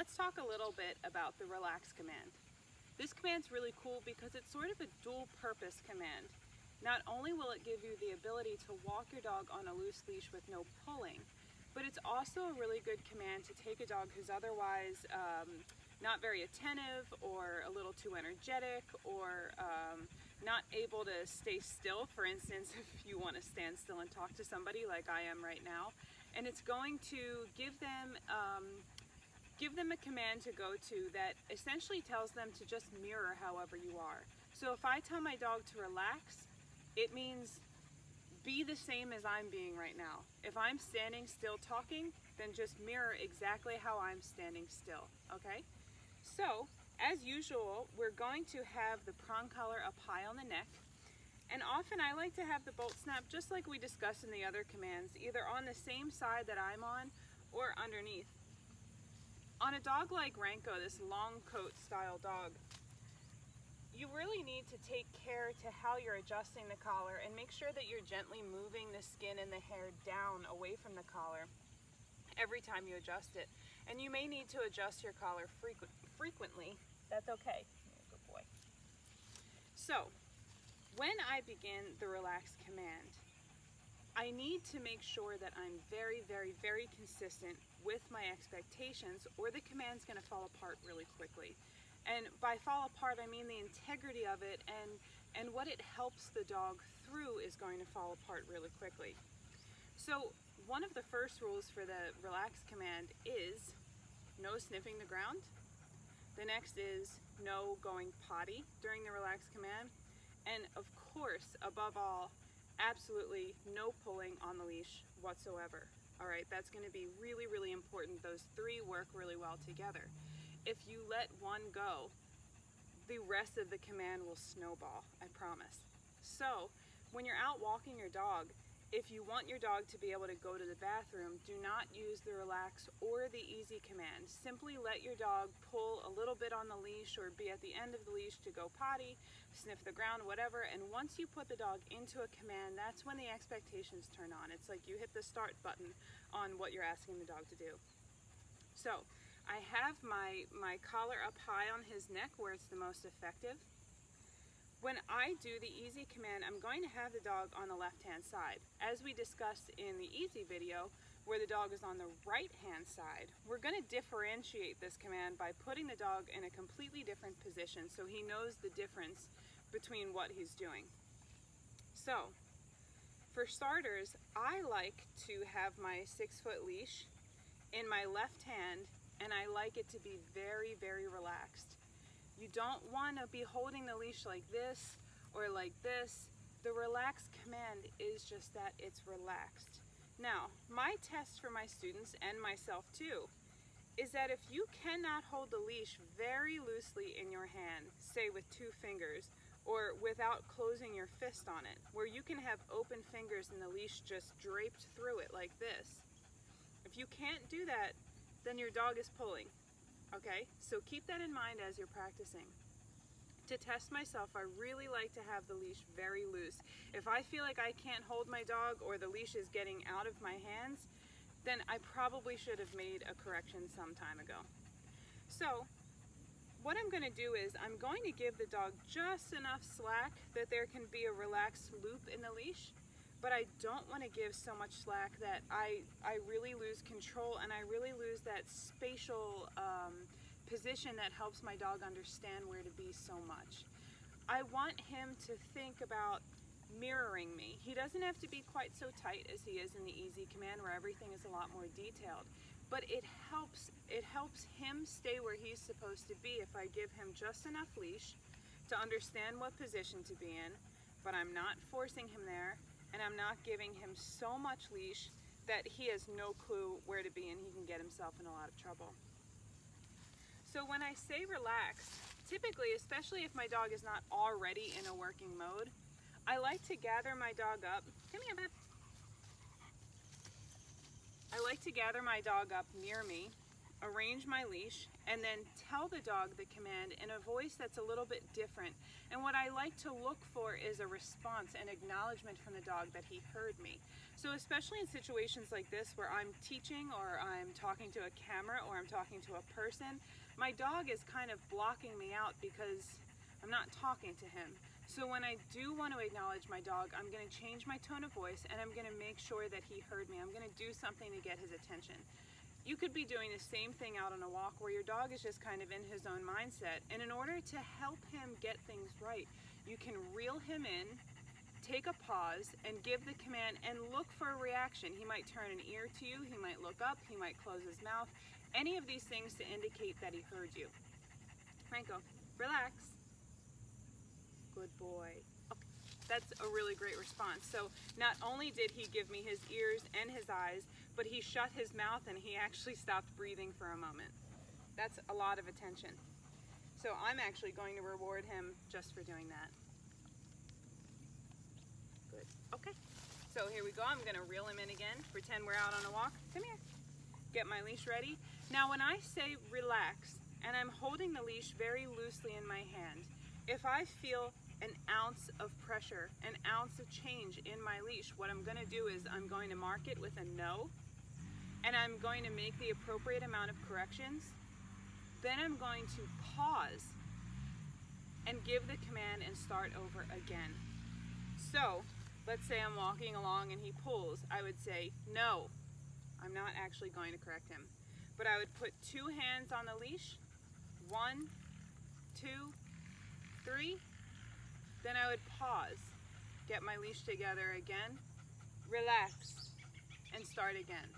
let's talk a little bit about the relax command. This command's really cool because it's sort of a dual purpose command. Not only will it give you the ability to walk your dog on a loose leash with no pulling, but it's also a really good command to take a dog who's otherwise not very attentive or a little too energetic or not able to stay still. For instance, if you want to stand still and talk to somebody like I am right now, and it's going to give them a command to go to that essentially tells them to just mirror however you are. So if I tell my dog to relax, it means be the same as I'm being right now. If I'm standing still talking, then just mirror exactly how I'm standing still, okay? So, as usual, we're going to have the prong collar up high on the neck. And often I like to have the bolt snap, just like we discussed in the other commands, either on the same side that I'm on or underneath. On a dog like Ranko, this long coat style dog, you really need to take care to how you're adjusting the collar and make sure that you're gently moving the skin and the hair down away from the collar every time you adjust it. And you may need to adjust your collar frequently. That's okay. You're a good boy. So, when I begin the relax command, I need to make sure that I'm very, very, very consistent with my expectations, or the command's going to fall apart really quickly. And by fall apart, I mean the integrity of it and what it helps the dog through is going to fall apart really quickly. So one of the first rules for the relax command is no sniffing the ground. The next is no going potty during the relax command. And of course, above all, absolutely no pulling on the leash whatsoever. All right, that's going to be really, really important. Those three work really well together. If you let one go, the rest of the command will snowball, I promise. So when you're out walking your dog, if you want your dog to be able to go to the bathroom, do not use the relax or the easy command. Simply let your dog pull a little bit on the leash or be at the end of the leash to go potty, sniff the ground, whatever. And once you put the dog into a command, that's when the expectations turn on. It's like you hit the start button on what you're asking the dog to do. So I have my collar up high on his neck where it's the most effective. When I do the easy command, I'm going to have the dog on the left-hand side. As we discussed in the easy video, where the dog is on the right-hand side, we're going to differentiate this command by putting the dog in a completely different position so he knows the difference between what he's doing. So, for starters, I like to have my 6-foot leash in my left hand, and I like it to be very, very relaxed. You don't want to be holding the leash like this or like this. The relax command is just that, it's relaxed. Now, my test for my students and myself too is that if you cannot hold the leash very loosely in your hand, say with 2 fingers, or without closing your fist on it, where you can have open fingers and the leash just draped through it like this. If you can't do that, then your dog is pulling. Okay, so keep that in mind as you're practicing. To test myself, I really like to have the leash very loose. If I feel like I can't hold my dog or the leash is getting out of my hands, then I probably should have made a correction some time ago. So what I'm going to do is I'm going to give the dog just enough slack that there can be a relaxed loop in the leash, but I don't want to give so much slack that I really lose control and I really lose that spatial position that helps my dog understand where to be so much. I want him to think about mirroring me. He doesn't have to be quite so tight as he is in the easy command where everything is a lot more detailed, but it helps him stay where he's supposed to be if I give him just enough leash to understand what position to be in, but I'm not forcing him there. And I'm not giving him so much leash that he has no clue where to be and he can get himself in a lot of trouble. So when I say relax, typically, especially if my dog is not already in a working mode, I like to gather my dog up. Come here, bud. I like to gather my dog up near me arrange my leash, and then tell the dog the command in a voice that's a little bit different. And what I like to look for is a response, an acknowledgement from the dog that he heard me. So especially in situations like this where I'm teaching, or I'm talking to a camera, or I'm talking to a person, my dog is kind of blocking me out because I'm not talking to him. So when I do want to acknowledge my dog, I'm going to change my tone of voice, and I'm going to make sure that he heard me. I'm going to do something to get his attention. You could be doing the same thing out on a walk where your dog is just kind of in his own mindset. And in order to help him get things right, you can reel him in, take a pause, and give the command and look for a reaction. He might turn an ear to you, he might look up, he might close his mouth. Any of these things to indicate that he heard you. Franco, relax. Good boy. Okay. That's a really great response. So not only did he give me his ears and his eyes, but he shut his mouth and he actually stopped breathing for a moment. That's a lot of attention. So I'm actually going to reward him just for doing that. Good. Okay. So here we go. I'm going to reel him in again. Pretend we're out on a walk. Come here. Get my leash ready. Now when I say relax, and I'm holding the leash very loosely in my hand, if I feel an ounce of pressure, an ounce of change in my leash, what I'm going to do is I'm going to mark it with a no, and I'm going to make the appropriate amount of corrections. Then I'm going to pause and give the command and start over again. So let's say I'm walking along and he pulls. I would say, no, I'm not actually going to correct him. But I would put 2 hands on the leash, 1, 2, 3. Then I would pause, get my leash together again, relax, and start again.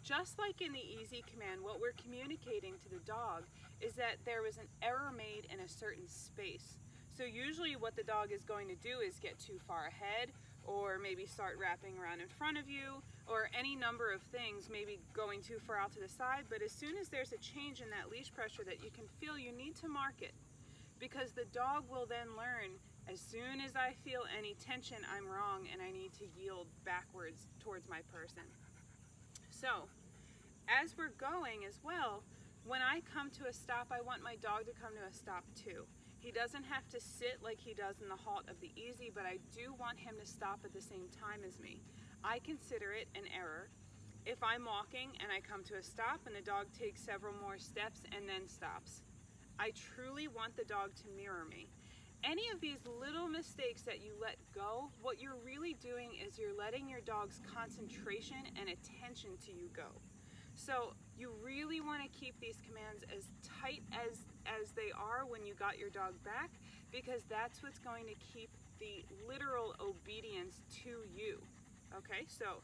Just like in the easy command, what we're communicating to the dog is that there was an error made in a certain space. So usually what the dog is going to do is get too far ahead, or maybe start wrapping around in front of you, or any number of things, maybe going too far out to the side. But as soon as there's a change in that leash pressure that you can feel, you need to mark it, because the dog will then learn, as soon as I feel any tension, I'm wrong and I need to yield backwards towards my person. So as we're going as well, when I come to a stop, I want my dog to come to a stop too. He doesn't have to sit like he does in the halt of the easy, but I do want him to stop at the same time as me. I consider it an error if I'm walking and I come to a stop and the dog takes several more steps and then stops. I truly want the dog to mirror me. Any of these little mistakes that you let go, what you're really doing is you're letting your dog's concentration and attention to you go. So you really want to keep these commands as tight as they are when you got your dog back, because that's what's going to keep the literal obedience to you. Okay, so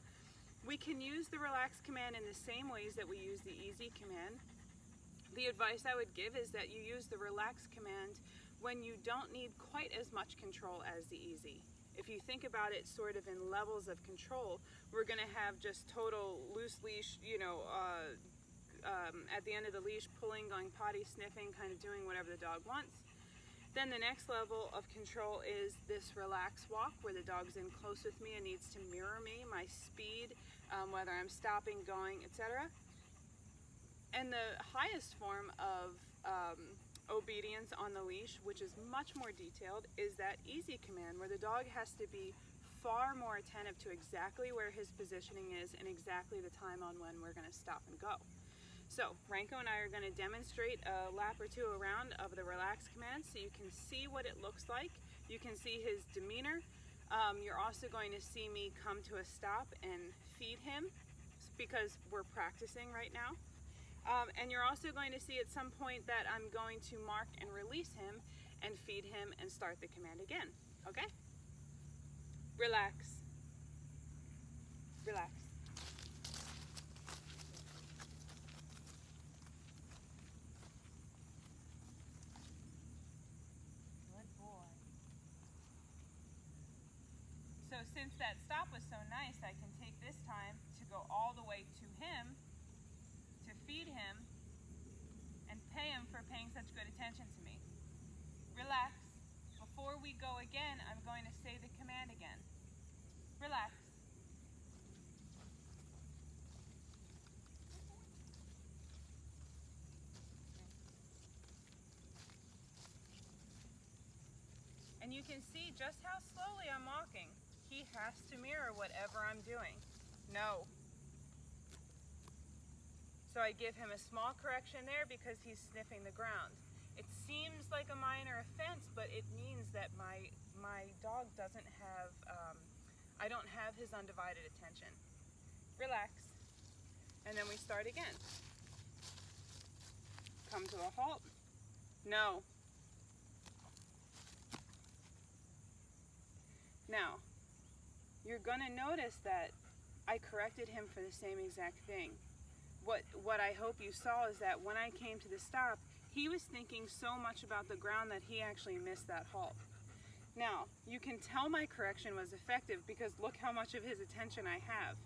we can use the relax command in the same ways that we use the easy command. The advice I would give is that you use the relax command when you don't need quite as much control as the easy. If you think about it sort of in levels of control, we're going to have just total loose leash, at the end of the leash, pulling, going potty, sniffing, kind of doing whatever the dog wants. Then the next level of control is this relax walk, where the dog's in close with me and needs to mirror me, my speed, whether I'm stopping, going, etc. And the highest form of obedience on the leash, which is much more detailed, is that easy command, where the dog has to be far more attentive to exactly where his positioning is and exactly the time on when we're going to stop and go. So Ranko and I are going to demonstrate a lap or two around of the relax command so you can see what it looks like. You can see his demeanor. You're also going to see me come to a stop and feed him, because we're practicing right now. And you're also going to see at some point that I'm going to mark and release him and feed him and start the command again. Okay? Relax. Relax. Good boy. So since that stop was so nice, I can take this time to go all the way to him, to feed him, and pay him for paying such good attention to me. Relax. Before we go again, I'm going to say the command again. Relax. And you can see just how slowly I'm walking. He has to mirror whatever I'm doing. No. So I give him a small correction there because he's sniffing the ground. It seems like a minor offense, but it means that my dog doesn't have, I don't have his undivided attention. Relax. And then we start again. Come to a halt. No. Now, you're gonna notice that I corrected him for the same exact thing. What I hope you saw is that when I came to the stop, he was thinking so much about the ground that he actually missed that halt. Now, you can tell my correction was effective because look how much of his attention I have.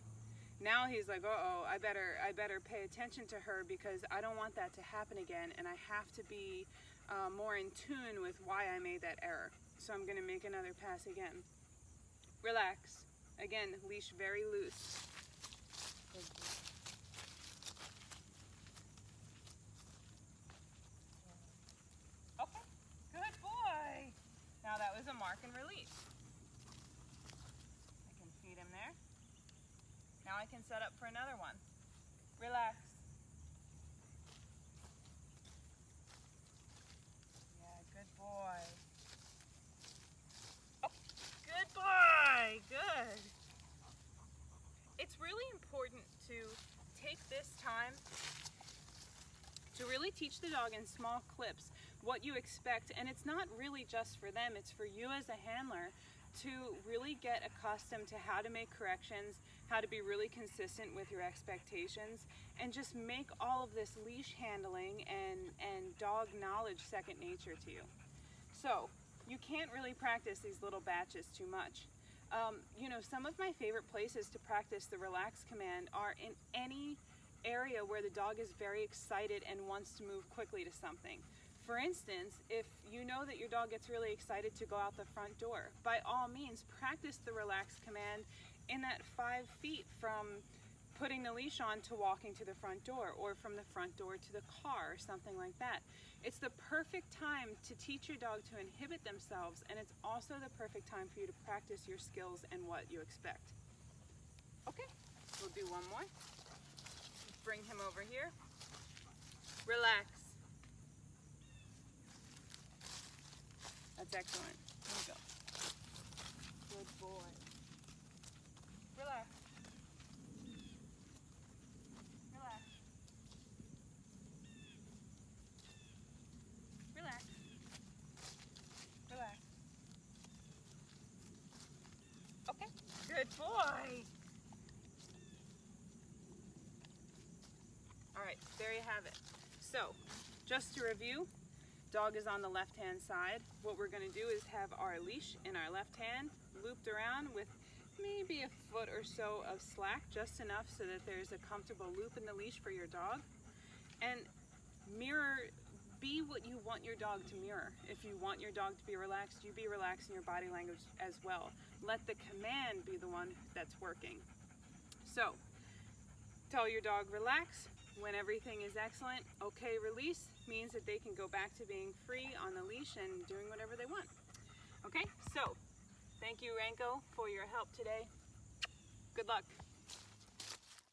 Now he's like, uh-oh, I better pay attention to her because I don't want that to happen again, and I have to be more in tune with why I made that error. So I'm gonna make another pass again. Relax. Again, leash very loose. Okay, good boy. Now that was a mark and release. I can feed him there. Now I can set up for another one. Relax. Yeah, good boy. Oh, good boy, good. It's really important to take this time to really teach the dog in small clips what you expect, and it's not really just for them, it's for you as a handler to really get accustomed to how to make corrections, how to be really consistent with your expectations, and just make all of this leash handling and dog knowledge second nature to you. So you can't really practice these little batches too much. You know, some of my favorite places to practice the relax command are in any area where the dog is very excited and wants to move quickly to something. For instance, if you know that your dog gets really excited to go out the front door, by all means practice the relax command in that 5 feet from putting the leash on to walking to the front door, or from the front door to the car, or something like that. It's the perfect time to teach your dog to inhibit themselves, and it's also the perfect time for you to practice your skills and what you expect. Okay, we'll do one more. Bring him over here. Relax. That's excellent. Here we go. Good boy. Relax. Relax. Relax. Relax. Okay, good boy. All right, there you have it. So, just to review, dog is on the left-hand side. What we're gonna do is have our leash in our left hand, looped around with maybe a foot or so of slack, just enough so that there's a comfortable loop in the leash for your dog. And mirror, be what you want your dog to mirror. If you want your dog to be relaxed, you be relaxed in your body language as well. Let the command be the one that's working. So, tell your dog relax when everything is excellent. Okay, release means that they can go back to being free on the leash and doing whatever they want. Okay, so thank you, Ranko, for your help today. Good luck.